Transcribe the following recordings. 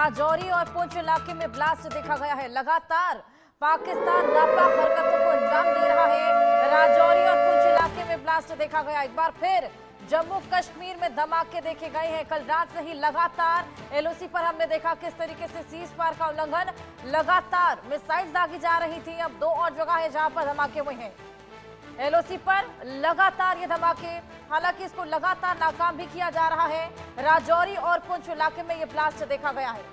राजौरी और पुंछ इलाके में ब्लास्ट देखा गया है। लगातार पाकिस्तान नापाक हरकतों को अंजाम दे रहा है। राजौरी और पुंछ इलाके में ब्लास्ट देखा गया। एक बार फिर जम्मू कश्मीर में धमाके देखे गए हैं। कल रात से ही लगातार एलओसी पर हमने देखा किस तरीके से सीज फायर का उल्लंघन, लगातार मिसाइल दागी जा रही थी। अब दो और जगह है जहां पर धमाके हुए हैं। एलओसी पर लगातार ये धमाके, हालांकि इसको लगातार नाकाम भी किया जा रहा है। राजौरी और पुंछ इलाके में ये ब्लास्ट देखा गया है।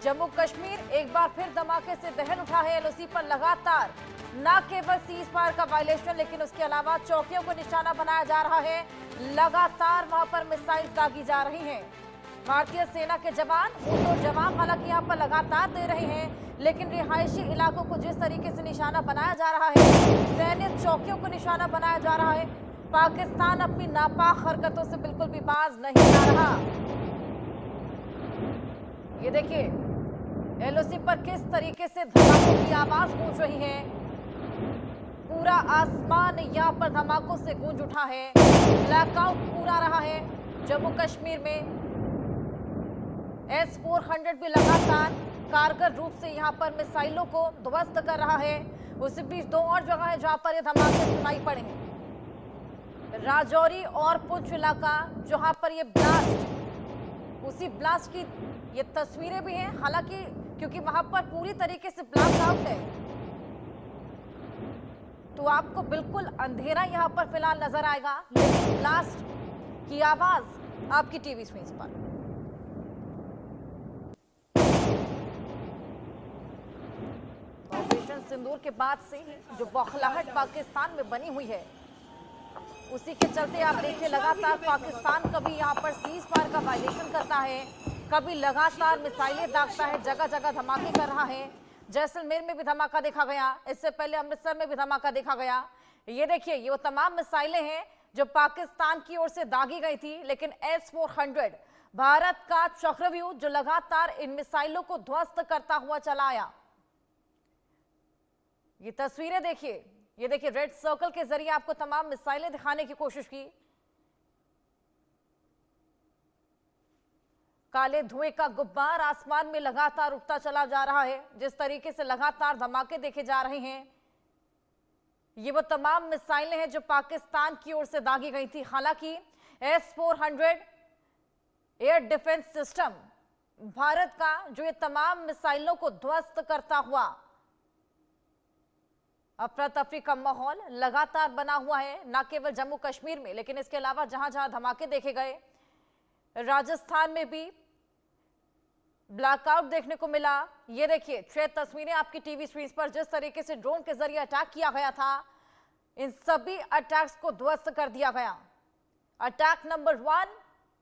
जम्मू कश्मीर एक बार फिर धमाके से दहल उठा है। एलओसी पर लगातार न केवल सीज फायर का वायलेशन, लेकिन उसके अलावा चौकियों को निशाना बनाया जा रहा है। लगातार वहां पर मिसाइल दागी जा रही हैं। भारतीय सेना के जवान तो जवाब हालांकि यहाँ पर लगातार दे रहे हैं, लेकिन रिहायशी इलाकों को जिस तरीके से निशाना बनाया जा रहा है, सैन्य चौकियों को निशाना बनाया जा रहा है, पाकिस्तान अपनी नापाक हरकतों से बिल्कुल भी बाज नहीं आ रहा। ये देखिए एलओसी पर किस तरीके से धमाकों की आवाज गूंज रही है। पूरा आसमान यहाँ पर धमाकों से गूंज उठा है। ब्लैकआउट पूरा रहा है जम्मू कश्मीर में। S-400 भी लगातार कारगर रूप से यहाँ पर मिसाइलों को ध्वस्त कर रहा है। उसी बीच दो और जगह है जहां पर ये धमाके सुनाई पड़े हैं। राजौरी और पुंछ इलाका जहां पर ये ब्लास्ट, उसी ब्लास्ट की ये तस्वीरें भी हैं। हालांकि क्योंकि वहां पर पूरी तरीके से ब्लैक आउट है, तो आपको बिल्कुल अंधेरा यहां पर फिलहाल नजर आएगा, लेकिन ब्लास्ट की आवाज आपकी टीवी स्क्रीन पर। ऑपरेशन सिंदूर के बाद से ही जो बौखलाहट पाकिस्तान में बनी हुई है, उसी के चलते आप देखिए लगातार पाकिस्तान कभी यहाँ पर सीज फायर का वायलेशन करता है, कभी लगातार मिसाइलें दागता है, जगह जगह धमाके कर रहा है। जैसलमेर में भी धमाका देखा गया, इससे पहले अमृतसर में भी धमाका देखा गया। ये देखिए ये वो तमाम मिसाइलें हैं जो पाकिस्तान की ओर से दागी गई थी, लेकिन S-400 भारत का चक्रव्यूह जो लगातार इन मिसाइलों को ध्वस्त करता हुआ चला आया। ये तस्वीरें देखिए, ये देखिए रेड सर्कल के जरिए आपको तमाम मिसाइलें दिखाने की कोशिश की। काले धुएं का गुब्बार आसमान में लगातार उठता चला जा रहा है। जिस तरीके से लगातार धमाके देखे जा रहे हैं, ये वो तमाम मिसाइलें हैं जो पाकिस्तान की ओर से दागी गई थी। हालांकि S-400 air defence system Bharat का जो ये तमाम मिसाइलों को ध्वस्त करता हुआ, अफरा तफरी का माहौल लगातार बना हुआ है, न केवल जम्मू कश्मीर में, लेकिन इसके अलावा जहां जहां धमाके देखे गए, राजस्थान में भी ब्लैकआउट देखने को मिला। ये देखिए 6 तस्वीरें आपकी टीवी स्क्रीन पर, जिस तरीके से ड्रोन के जरिए अटैक किया गया था, इन सभी अटैक्स को ध्वस्त कर दिया गया। अटैक नंबर 1,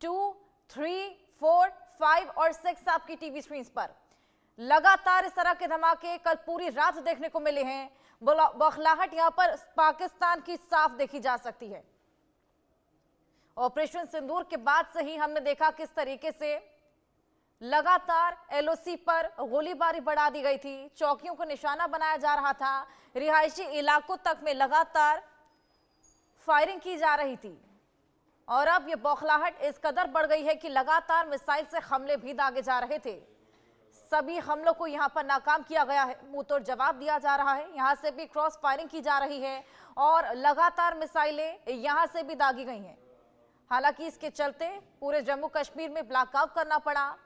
2, 3, 4, 5 और 6 आपकी टीवी स्क्रीन पर। लगातार इस तरह के धमाके कल पूरी रात देखने को मिले हैं। बौखलाहट यहां पर पाकिस्तान की साफ देखी जा सकती है। ऑपरेशन सिंदूर के बाद से ही हमने देखा किस तरीके से लगातार एलओसी पर गोलीबारी बढ़ा दी गई थी, चौकियों को निशाना बनाया जा रहा था, रिहायशी इलाकों तक में लगातार फायरिंग की जा रही थी। और अब यह बौखलाहट इस कदर बढ़ गई है कि लगातार मिसाइल से हमले भी दागे जा रहे थे। सभी हमलों को यहां पर नाकाम किया गया है, मुंह तोड़ जवाब दिया जा रहा है। यहां से भी क्रॉस फायरिंग की जा रही है और लगातार मिसाइलें यहां से भी दागी गई हैं। हालांकि इसके चलते पूरे जम्मू कश्मीर में ब्लैकआउट करना पड़ा।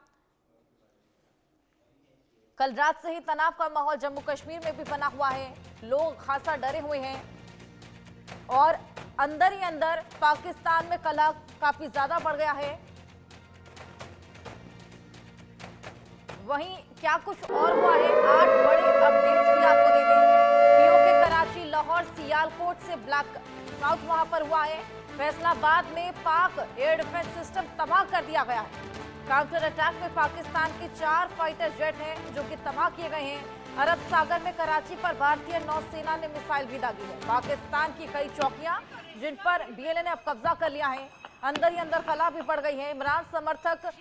कल रात से ही तनाव का माहौल जम्मू कश्मीर में भी बना हुआ है। लोग खासा डरे हुए हैं और अंदर ही अंदर पाकिस्तान में कलह काफी ज्यादा बढ़ गया है। वहीं क्या कुछ और हुआ है, 8 बड़े अपडेट्स भी आपको दे दें। पीओके कराची, लाहौर, सियालकोट से ब्लैकआउट वहां पर हुआ है। फैसलाबाद में पाक एयर डिफेंस सिस्टम तबाह कर दिया गया है। काउंटर अटैक में पाकिस्तान के 4 फाइटर जेट हैं जो कि तबाह किए गए हैं। अरब सागर में कराची पर भारतीय नौसेना ने मिसाइल भी दागी है। पाकिस्तान की कई चौकियां जिन पर बीएलए ने अब कब्जा कर लिया है, अंदर ही अंदर कलह भी बढ़ गई है। इमरान समर्थक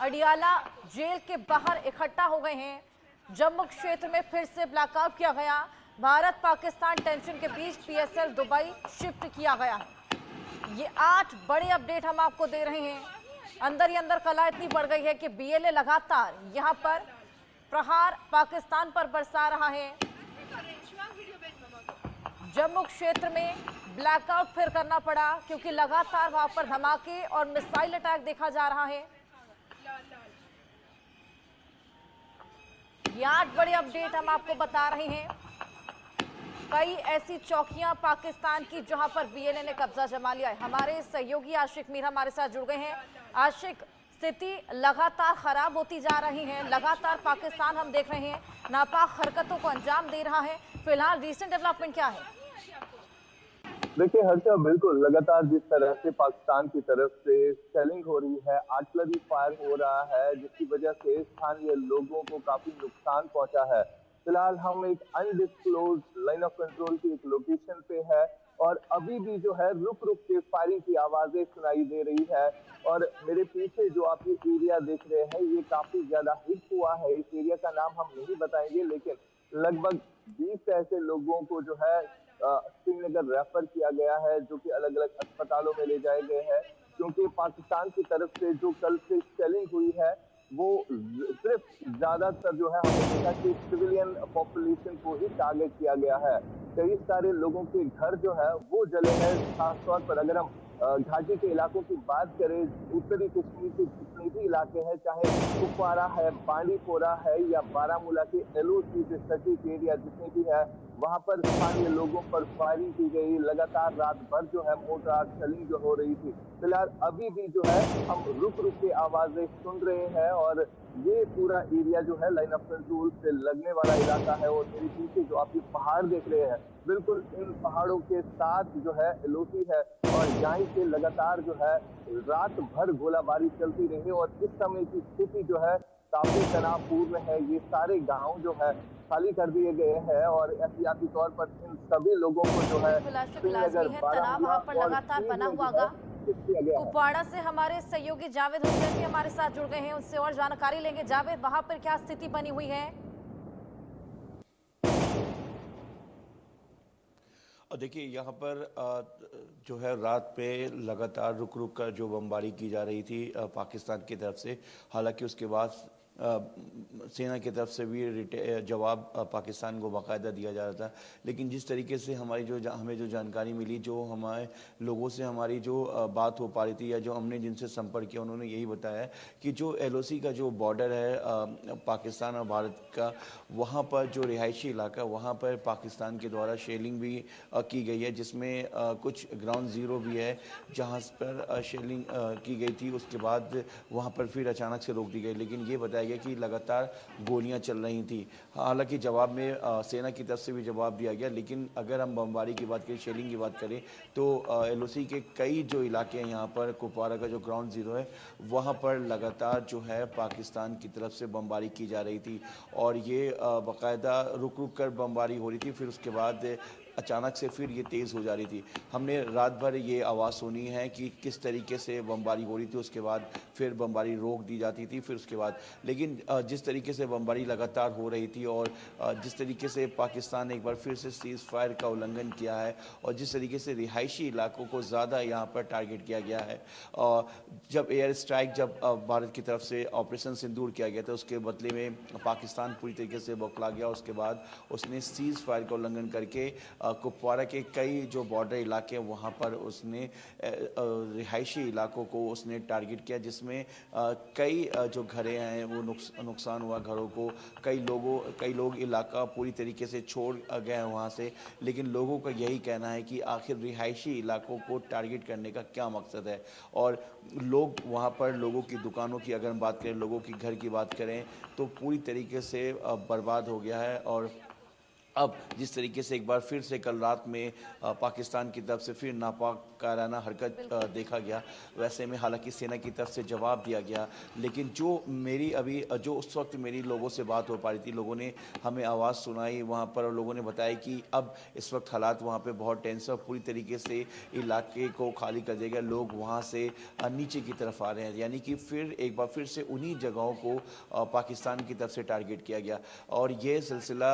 अडियाला जेल के बाहर इकट्ठा हो गए हैं। जम्मू क्षेत्र में फिर से ब्लैकआउट किया गया। भारत पाकिस्तान टेंशन के बीच PSL दुबई शिफ्ट किया गया है। ये 8 बड़े अपडेट हम आपको दे रहे हैं। अंदर ही अंदर कला इतनी बढ़ गई है कि बीएलए लगातार यहां पर प्रहार पाकिस्तान पर बरसा रहा है। जम्मू क्षेत्र में ब्लैकआउट फिर करना पड़ा क्योंकि लगातार वहां पर धमाके और मिसाइल अटैक देखा जा रहा है। ये 8 बड़ी अपडेट हम आपको बता रहे हैं। कई ऐसी चौकियां पाकिस्तान की जहां पर बीएलए ने कब्जा जमा लिया है। हमारे सहयोगी आशिक मीर हमारे साथ जुड़ गए हैं। आशिक, स्थिति लगातार खराब होती जा रही है, लगातार पाकिस्तान हम देख रहे हैं नापाक हरकतों को अंजाम दे रहा है। फिलहाल रीसेंट डेवलपमेंट क्या है? देखिए हर्षा, बिल्कुल लगातार जिस तरह से पाकिस्तान की तरफ से शेलिंग हो रही है, आर्टिलरी फायर हो रहा है, जिसकी वजह से स्थानीय लोगों को काफी नुकसान पहुंचा है। फिलहाल हम एक अनडिस्क्लोज लाइन ऑफ कंट्रोल की एक लोकेशन पे है और अभी भी जो है रुक रुक के फायरिंग की आवाजें सुनाई दे रही है। और मेरे पीछे जो आप ये एरिया देख रहे हैं, ये काफी ज्यादा हिट हुआ है। इस एरिया का नाम हम नहीं बताएंगे, लेकिन लगभग 20 ऐसे लोगों को जो है श्रीनगर रेफर किया गया है, जो कि अलग अलग अस्पतालों में ले जाए गए हैं, क्योंकि पाकिस्तान की तरफ से जो कल से शेलिंग हुई है वो सिर्फ ज्यादातर जो है हमने देखा कि सिविलियन पॉपुलेशन को ही टारगेट किया गया है। कई सारे लोगों के घर जो है वो जले हैं। खासतौर पर अगर हम घाटी के इलाकों की बात करें, उत्तरी कश्मीर के जितने भी इलाके हैं, चाहे कुपवारा है, बांडीपोरा है या बारामूला के एलओसी से सटीक एरिया जितने भी है, वहां पर स्थानीय लोगों पर फायरिंग की गई। लगातार रात भर जो है मोर्टार शेलिंग जो हो रही थी। फिलहाल अभी भी जो है हम रुक रुक के आवाजें सुन रहे हैं और ये पूरा एरिया जो है लाइन ऑफ कंट्रोल से लगने वाला इलाका है। और मेरे पीछे जो आप ये पहाड़ देख रहे हैं, बिल्कुल इन पहाड़ों के साथ जो है एलओसी है और यहीं से लगातार जो है रात भर गोलाबारी चलती रही। और इस समय की स्थिति जो है काफी तनावपूर्ण है। ये सारे गांव जो है खाली कर दिए गए हैं और एहतियाती तौर पर इन सभी लोगों को जो है श्रीनगर तनाव वहां पर लगातार बना हुआ गा। कुपवाड़ा से हमारे सहयोगी जावेद हुसैन भी हमारे साथ जुड़ गए हैं, उनसे और जानकारी लेंगे। जावेद, वहां पर क्या स्थिति बनी हुई है? देखिए यहाँ पर जो है रात पे लगातार रुक रुक कर जो बमबारी की जा रही थी पाकिस्तान की तरफ से। हालांकि उसके बाद सेना की तरफ से भी जवाब पाकिस्तान को बाकायदा दिया जा रहा था। लेकिन जिस तरीके से हमारी हमें जो जानकारी मिली, जो हमारे लोगों से हमारी जो बात हो पा रही थी या जो हमने जिनसे संपर्क किया, उन्होंने यही बताया कि जो एलओसी का जो बॉर्डर है पाकिस्तान और भारत का, वहाँ पर जो रिहायशी इलाका, वहाँ पर पाकिस्तान के द्वारा शेलिंग भी की गई है, जिसमें कुछ ग्राउंड ज़ीरो भी है जहाँ पर शेलिंग की गई थी। उसके बाद वहाँ पर फिर अचानक से रोक दी गई। लेकिन ये बताया गया कि लगातार गोलियां चल रही थी। हालांकि जवाब में सेना की तरफ से भी जवाब दिया गया। लेकिन अगर हम बमबारी की बात करें, शेलिंग की बात करें, तो एलओसी के कई जो इलाके हैं, यहाँ पर कुपवारा का जो ग्राउंड ज़ीरो है, वहाँ पर लगातार जो है पाकिस्तान की तरफ से बमबारी की जा रही थी और ये बाकायदा रुक रुक कर बमबारी हो रही थी। फिर उसके बाद अचानक से फिर ये तेज़ हो जा रही थी। हमने रात भर ये आवाज़ सुनी है कि किस तरीके से बमबारी हो रही थी। उसके बाद फिर बमबारी रोक दी जाती थी। फिर उसके बाद लेकिन जिस तरीके से बमबारी लगातार हो रही थी और जिस तरीके से पाकिस्तान ने एक बार फिर से सीज़ फायर का उल्लंघन किया है और जिस तरीके से रिहायशी इलाकों को ज़्यादा यहाँ पर टारगेट किया गया है, जब एयर स्ट्राइक जब भारत की तरफ से ऑपरेशन सिंदूर किया गया था, उसके बदले में पाकिस्तान पूरी तरीके से बौखला गया। उसके बाद उसने सीज़ फायर का उल्लंघन करके कुपवारा के कई जो बॉर्डर इलाके हैं वहाँ पर उसने रिहायशी इलाकों को उसने टारगेट किया, जिसमें कई जो घरें हैं वो नुकसान हुआ घरों को। कई लोग इलाका पूरी तरीके से छोड़ गए हैं वहाँ से। लेकिन लोगों का यही कहना है कि आखिर रिहायशी इलाकों को टारगेट करने का क्या मकसद है। और लोग वहाँ पर लोगों की दुकानों की अगर हम बात करें, लोगों की घर की बात करें, तो पूरी तरीके से बर्बाद हो गया है। और अब जिस तरीके से एक बार फिर से कल रात में पाकिस्तान की तरफ से फिर नापाकाराना हरकत देखा गया, वैसे में हालांकि सेना की तरफ से जवाब दिया गया। लेकिन जो उस वक्त मेरी लोगों से बात हो पा रही थी, लोगों ने हमें आवाज़ सुनाई वहाँ पर और लोगों ने बताया कि अब इस वक्त हालात वहाँ पे बहुत टेंस है, पूरी तरीके से इलाके को खाली कर दिया गया। लोग वहाँ से नीचे की तरफ आ रहे हैं, यानी कि फिर एक बार फिर से उन्हीं जगहों को पाकिस्तान की तरफ से टारगेट किया गया। और ये सिलसिला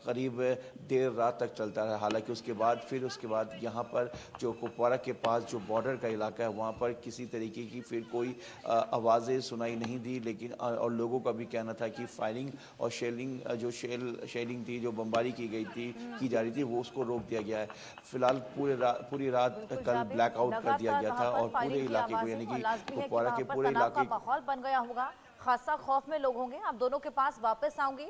करीब देर रात तक चलता रहा। हालांकि उसके बाद यहाँ पर जो कुपवारा कुपवाड़ा के पास जो बॉर्डर का इलाका है वहाँ पर किसी तरीके की फिर कोई आवाज़ें सुनाई नहीं दी, लेकिन और लोगों का भी कहना था कि फायरिंग और शेलिंग थी, जो बमबारी की जा रही थी, वो उसको रोक दिया गया है। फिलहाल पूरी रात कल ब्लैकआउट कर दिया गया था और पूरे इलाके को, यानी कि कुपवाड़ा के पूरे इलाके माहौल बन गया होगा, खासा खौफ में लोग होंगे। आप दोनों के पास वापस आऊंगी।